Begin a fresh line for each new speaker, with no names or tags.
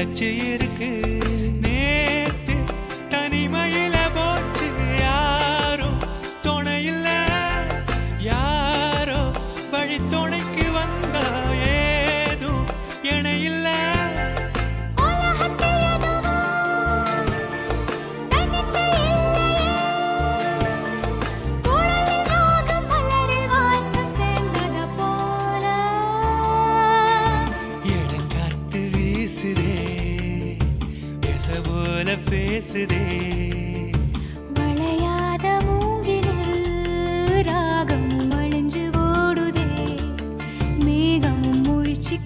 நினைச்சு இருக்கு நேத்து தனிமையில போச்சு யாரும் துணையில்ல யாரோ வழி துணைக்கு வந்தா ஏதும் இணையில்ல போல பேசுதே
வளையாத மூங்கிலில் ராகமும் வளைஞ்சு ஓடுதே மேகமும் முழிச்சு